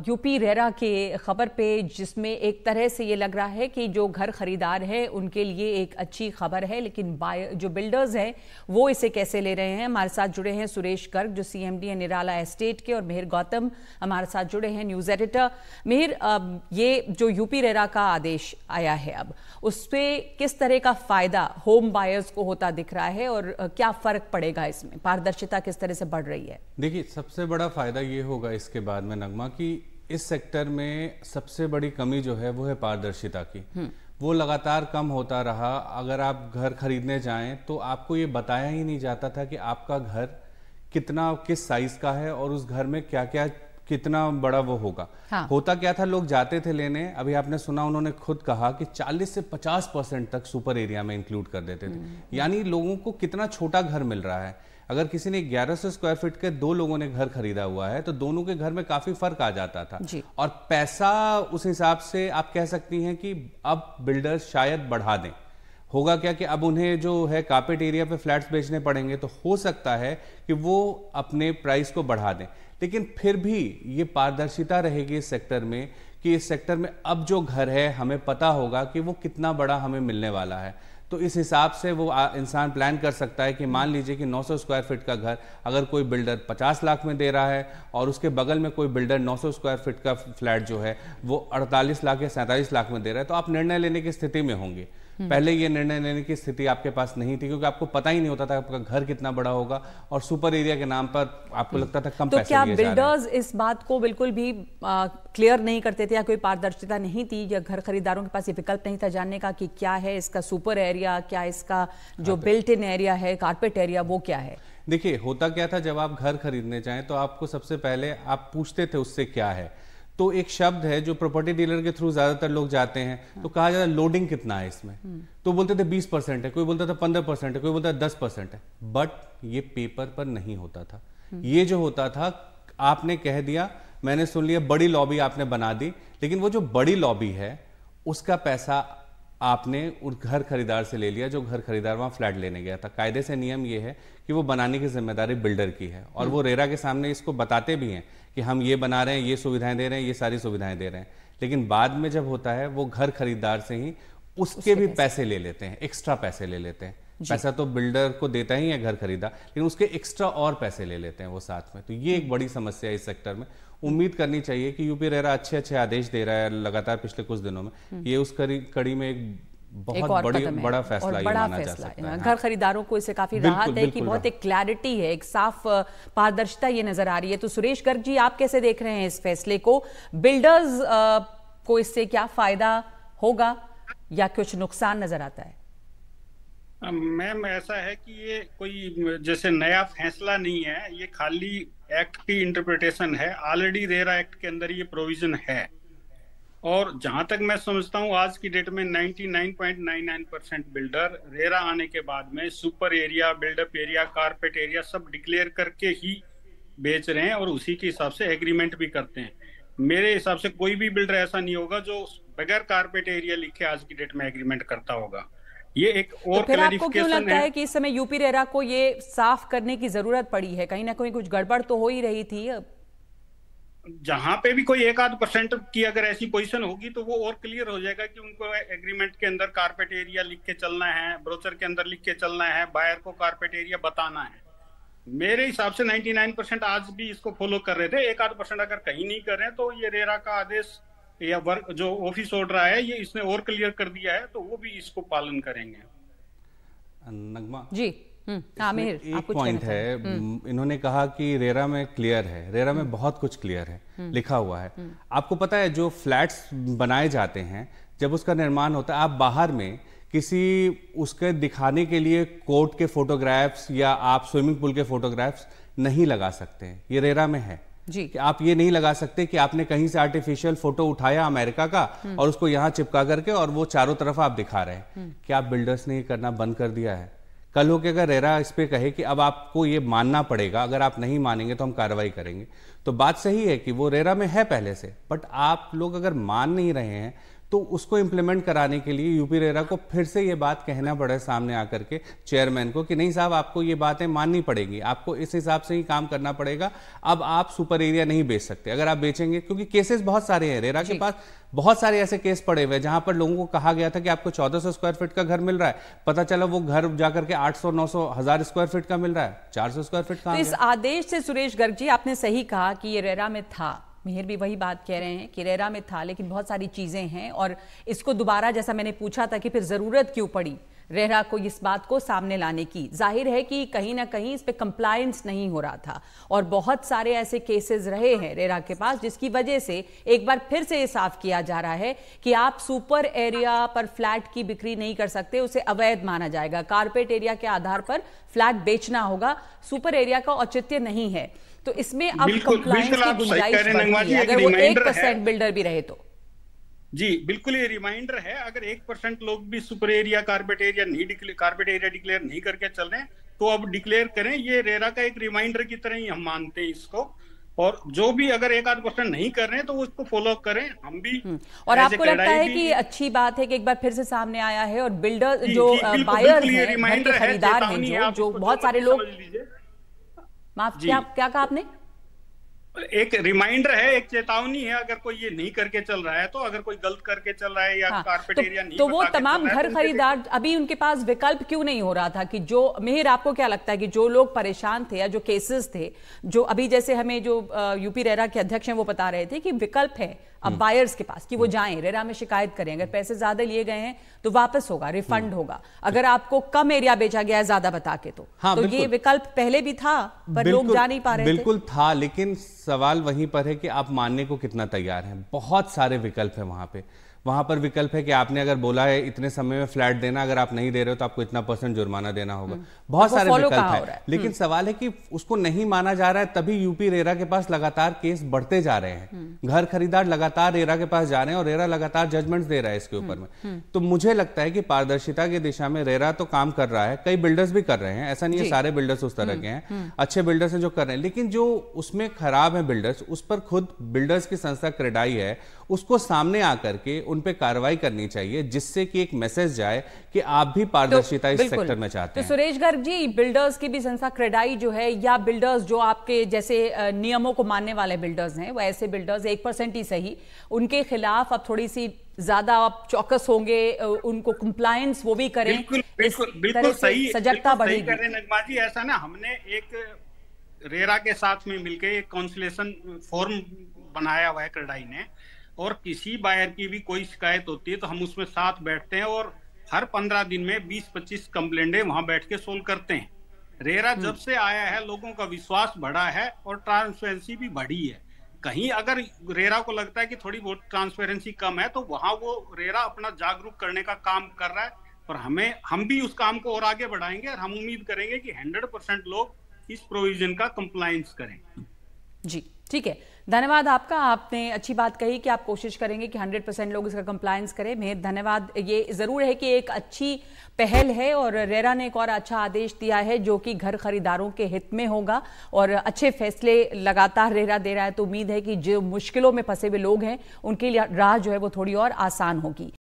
UP RERA के खबर पे, जिसमें एक तरह से ये लग रहा है कि जो घर खरीदार है उनके लिए एक अच्छी खबर है, लेकिन जो बिल्डर्स हैं वो इसे कैसे ले रहे हैं। हमारे साथ जुड़े हैं सुरेश गर्ग जो सीएमडी है निराला एस्टेट के, और मिहिर गौतम हमारे साथ जुड़े हैं न्यूज एडिटर। मिहिर, ये जो यूपी रेरा का आदेश आया है अब, उससे किस तरह का फायदा होम बायर्स को होता दिख रहा है और क्या फर्क पड़ेगा, इसमें पारदर्शिता किस तरह से बढ़ रही है? देखिए, सबसे बड़ा फायदा ये होगा इसके बाद में नगमा कि इस सेक्टर में सबसे बड़ी कमी जो है वो है पारदर्शिता की। वो लगातार कम होता रहा। अगर आप घर खरीदने जाएं तो आपको ये बताया ही नहीं जाता था कि आपका घर कितना, किस साइज का है और उस घर में क्या क्या, कितना बड़ा वो होगा। हाँ। होता क्या था, लोग जाते थे लेने, अभी आपने सुना उन्होंने खुद कहा कि 40 से 50% तक सुपर एरिया में इंक्लूड कर देते थे। यानी लोगों को कितना छोटा घर मिल रहा है। अगर किसी ने 1100 स्क्वायर फीट के 2 लोगों ने घर खरीदा हुआ है तो दोनों के घर में काफी फर्क आ जाता था। और पैसा उस हिसाब से आप कह सकती हैं कि अब बिल्डर्स शायद बढ़ा दें। होगा क्या कि अब उन्हें जो है कारपेट एरिया पे फ्लैट्स बेचने पड़ेंगे, तो हो सकता है कि वो अपने प्राइस को बढ़ा दें। लेकिन फिर भी ये पारदर्शिता रहेगी इस सेक्टर में कि इस सेक्टर में अब जो घर है हमें पता होगा कि वो कितना बड़ा हमें मिलने वाला है। तो इस हिसाब से वो इंसान प्लान कर सकता है कि मान लीजिए कि 900 स्क्वायर फीट का घर अगर कोई बिल्डर 50 लाख में दे रहा है और उसके बगल में कोई बिल्डर 900 स्क्वायर फीट का फ्लैट जो है वो 48 लाख या 47 लाख में दे रहा है, तो आप निर्णय लेने की स्थिति में होंगे। पहले ये निर्णय लेने की स्थिति आपके पास नहीं थी, क्योंकि आपको पता ही नहीं होता था आपका घर कितना बड़ा होगा और सुपर एरिया के नाम पर आपको लगता था कम पैसे लिए जा रहे हैं। तो क्या बिल्डर्स इस बात को बिल्कुल भी क्लियर नहीं करते थे, या कोई पारदर्शिता नहीं थी, या घर खरीदारों के पास ये विकल्प नहीं था जानने का कि क्या है इसका सुपर एरिया, क्या इसका जो बिल्ट इन एरिया है, कारपेट एरिया, वो क्या है? देखिए, होता क्या था, जब आप घर खरीदने जाएं तो आपको सबसे पहले आप पूछते थे उससे क्या है। तो एक शब्द है जो प्रॉपर्टी डीलर के थ्रू ज्यादातर लोग जाते हैं, तो कहा जाता है लोडिंग कितना है इसमें। तो बोलते थे 20% है, कोई बोलता था 15% है, कोई बोलता था 10% है। बट ये पेपर पर नहीं होता था। ये जो होता था, आपने कह दिया, मैंने सुन लिया, बड़ी लॉबी आपने बना दी, लेकिन वो जो बड़ी लॉबी है उसका पैसा आपने उस घर खरीदार से ले लिया जो घर खरीदार वहां फ्लैट लेने गया था। कायदे से नियम ये है कि वो बनाने की जिम्मेदारी बिल्डर की है, और वो रेरा के सामने इसको बताते भी हैं कि हम ये बना रहे हैं, ये सुविधाएं दे रहे हैं, ये सारी सुविधाएं दे रहे हैं। लेकिन बाद में जब होता है वो घर खरीदार से ही उसके भी पैसे ले लेते हैं, एक्स्ट्रा पैसे ले लेते हैं। पैसा तो बिल्डर को देता ही है घर खरीदार, लेकिन उसके एक्स्ट्रा और पैसे ले लेते हैं वो साथ में। तो ये एक बड़ी समस्या है इस सेक्टर में। उम्मीद करनी चाहिए कि यूपी रेरा अच्छे अच्छे आदेश दे रहा है लगातार पिछले कुछ दिनों में। ये उस कड़ी में एक बहुत बड़ा फैसला माना जा सकता है। घर खरीदारों को इससे काफी राहत है कि बहुत एक क्लैरिटी है, एक साफ पारदर्शिता ये नजर आ रही है। तो सुरेश गर्ग जी, आप कैसे देख रहे हैं इस फैसले को? बिल्डर्स को इससे क्या फायदा होगा या कुछ नुकसान नजर आता है? मैम, ऐसा है कि ये कोई जैसे नया फैसला नहीं है, ये खाली एक्ट की इंटरप्रिटेशन है। ऑलरेडी रेरा एक्ट के अंदर ये प्रोविजन है, और जहां तक मैं समझता हूं आज की डेट में 99.99% बिल्डर रेरा आने के बाद में super area, buildup area, carpet area सब डिक्लेयर करके ही बेच रहे हैं और उसी के हिसाब से एग्रीमेंट भी करते हैं। मेरे हिसाब से कोई भी बिल्डर ऐसा नहीं होगा जो बगैर कारपेट एरिया लिखे आज की डेट में एग्रीमेंट करता होगा। ये एक और तो फिर आपको क्यों लगता है कि इस समय यूपी रेरा को ये साफ करने की जरूरत पड़ी है? कहीं ना कहीं कुछ गड़बड़ तो हो ही रही थी। जहां पे भी कोई 1-8% की अगर ऐसी पोजीशन होगी तो वो और क्लियर हो जाएगा कि उनको एग्रीमेंट के अंदर कारपेट एरिया लिख के चलना है, ब्रोचर के अंदर लिख के चलना है, बायर को कारपेट एरिया बताना है। मेरे हिसाब से 99% आज भी इसको फॉलो कर रहे थे। 1-8% अगर कहीं नहीं कर रहे हैं तो ये रेरा का आदेश या वर्क जो ऑफिस ऑर्डर आया है ये इसने और क्लियर कर दिया है, तो वो भी इसको पालन करेंगे। नगमा जी, एक पॉइंट है, इन्होंने कहा कि रेरा में क्लियर है, रेरा में बहुत कुछ क्लियर है, लिखा हुआ है। आपको पता है जो फ्लैट्स बनाए जाते हैं, जब उसका निर्माण होता है, आप बाहर में किसी उसके दिखाने के लिए कोर्ट के फोटोग्राफ्स या आप स्विमिंग पूल के फोटोग्राफ्स नहीं लगा सकते हैं। ये रेरा में है जी, कि आप ये नहीं लगा सकते कि आपने कहीं से आर्टिफिशियल फोटो उठाया अमेरिका का और उसको यहां चिपका करके और वो चारों तरफ आप दिखा रहे हैं। क्या आप बिल्डर्स ने ये करना बंद कर दिया है? कल हो के अगर रेरा इस पे कहे कि अब आपको ये मानना पड़ेगा, अगर आप नहीं मानेंगे तो हम कार्रवाई करेंगे, तो बात सही है कि वो रेरा में है पहले से, बट आप लोग अगर मान नहीं रहे हैं तो उसको इम्प्लीमेंट कराने के लिए यूपी रेरा को फिर से ये बात कहना पड़ा सामने आकर के चेयरमैन को कि नहीं साहब, आपको ये बातें माननी पड़ेगी, आपको इस हिसाब से ही काम करना पड़ेगा। अब आप सुपर एरिया नहीं बेच सकते। अगर आप बेचेंगे, क्योंकि केसेस बहुत सारे हैं, रेरा के पास बहुत सारे ऐसे केस पड़े हुए जहां पर लोगों को कहा गया था कि आपको 1400 स्क्वायर फीट का घर मिल रहा है, पता चला वो घर जाकर के 800, 900, 1000 स्क्वायर फीट का मिल रहा है, 400 स्क्वायर फीट का। तो इस आदेश से सुरेश गर्ग जी, आपने सही कहा कि ये रेरा में था, मिहिर भी वही बात कह रहे हैं कि रेरा में था, लेकिन बहुत सारी चीजें हैं और इसको दोबारा, जैसा मैंने पूछा था कि फिर जरूरत क्यों पड़ी रेरा को इस बात को सामने लाने की, जाहिर है कि कहीं ना कहीं इस पे कंप्लायंस नहीं हो रहा था और बहुत सारे ऐसे केसेस रहे हैं रेरा के पास, जिसकी वजह से एक बार फिर से ये साफ किया जा रहा है कि आप सुपर एरिया पर फ्लैट की बिक्री नहीं कर सकते, उसे अवैध माना जाएगा। कारपेट एरिया के आधार पर फ्लैट बेचना होगा, सुपर एरिया का औचित्य नहीं है। तो इसमें अब कंप्लायंस की गुंजाइश बढ़ती है अगर वो 1% बिल्डर भी रहे तो। जी बिल्कुल, ये रिमाइंडर है, अगर 1% लोग भी super area carpet area declare नहीं करके चल रहे हैं तो अब डिक्लेयर करें। ये रेरा का एक रिमाइंडर की तरह ही हम मानते हैं इसको, और जो भी अगर 1-8% नहीं कर रहे हैं तो उसको फॉलो करें, हम भी। और आपको लगता है कि अच्छी बात है कि एक बार फिर से सामने आया है और बिल्डर जो बायर्स हैं, घर के खरीदार हैं, जो बहुत सारे लोग, माफ क्या कहा आपने? एक रिमाइंडर है, एक चेतावनी है, अगर कोई ये नहीं करके चल रहा है तो, अगर कोई गलत करके चल रहा है या कारपेट एरिया नहीं, तो वो तमाम घर खरीदार, अभी उनके पास विकल्प क्यों नहीं हो रहा था कि जो, मिहिर आपको क्या लगता है कि जो लोग परेशान थे या जो केसेस थे, जो अभी जैसे हमें जो यूपी रेरा के अध्यक्ष हैं वो बता रहे थे कि विकल्प है अब बायर्स के पास कि वो जाएं रेरा में शिकायत करें, अगर पैसे ज्यादा लिए गए हैं तो वापस होगा, रिफंड होगा, अगर आपको कम एरिया बेचा गया है ज्यादा बता के तो ये विकल्प पहले भी था पर लोग जा नहीं पा रहे थे। बिल्कुल था, लेकिन सवाल वहीं पर है कि आप मानने को कितना तैयार हैं। बहुत सारे विकल्प है वहां पर विकल्प है कि आपने अगर बोला है इतने समय में फ्लैट देना, अगर आप नहीं दे रहे हो तो आपको इतना % जुर्माना देना होगा। बहुत सारे विकल्प है, लेकिन सवाल है कि उसको नहीं माना जा रहा है, तभी यूपी रेरा के पास लगातार केस बढ़ते जा रहे हैं। घर खरीदार लगातार रेरा के पास जा रहे हैं और रेरा लगातार जजमेंट्स दे रहा है इसके ऊपर में। तो मुझे लगता है कि पारदर्शिता की दिशा में रेरा तो काम कर रहा है, कई बिल्डर्स भी कर रहे हैं, ऐसा नहीं है सारे बिल्डर्स उस तरह के हैं, अच्छे बिल्डर्स हैं जो कर रहे हैं, लेकिन जो उसमें खराब है बिल्डर्स, उस पर खुद बिल्डर्स की संस्था क्रेडाई है, उसको सामने आकर के उन पे कार्रवाई करनी चाहिए, जिससे कि एक मैसेज जाए कि आप भी पारदर्शिता इस सेक्टर में चाहते हैं। तो सुरेश गर्ग जी, बिल्डर्स की भी संस्था क्रेडाई जो है, या बिल्डर्स जो आपके जैसे नियमों को मानने वाले बिल्डर्स हैं, वो ऐसे बिल्डर्स 1% ही सही, उनके खिलाफ अब थोड़ी सी ज्यादा आप चौकस होंगे, उनको कंप्लायंस वो भी करें, बिल्कुल सही, सजगता बढ़ेगी। नगमा जी, ऐसा ना, हमने एक रेरा के साथ में मिलकर एक काउंसिलेशन फॉर्म बनाया हुआ है क्रेडाई ने, और किसी बायर की भी कोई शिकायत होती है तो हम उसमें साथ बैठते हैं और हर 15 दिन में 20-25 कंप्लेंटें वहां बैठ के सोल्व करते हैं। रेरा जब से आया है लोगों का विश्वास बढ़ा है और ट्रांसपेरेंसी भी बढ़ी है। कहीं अगर रेरा को लगता है कि थोड़ी बहुत ट्रांसपेरेंसी कम है तो वहां वो रेरा अपना जागरूक करने का काम कर रहा है, और हम भी उस काम को और आगे बढ़ाएंगे और हम उम्मीद करेंगे कि 100% लोग इस प्रोविजन का कंप्लायंस करें। जी ठीक है, धन्यवाद आपका, आपने अच्छी बात कही कि आप कोशिश करेंगे कि 100% लोग इसका कंप्लायंस करें। मेहर धन्यवाद। ये जरूर है कि एक अच्छी पहल है और रेरा ने एक और अच्छा आदेश दिया है जो कि घर खरीदारों के हित में होगा और अच्छे फैसले लगातार रेरा दे रहा है। तो उम्मीद है कि जो मुश्किलों में फंसे हुए लोग हैं उनके लिए राह जो है वो थोड़ी और आसान होगी।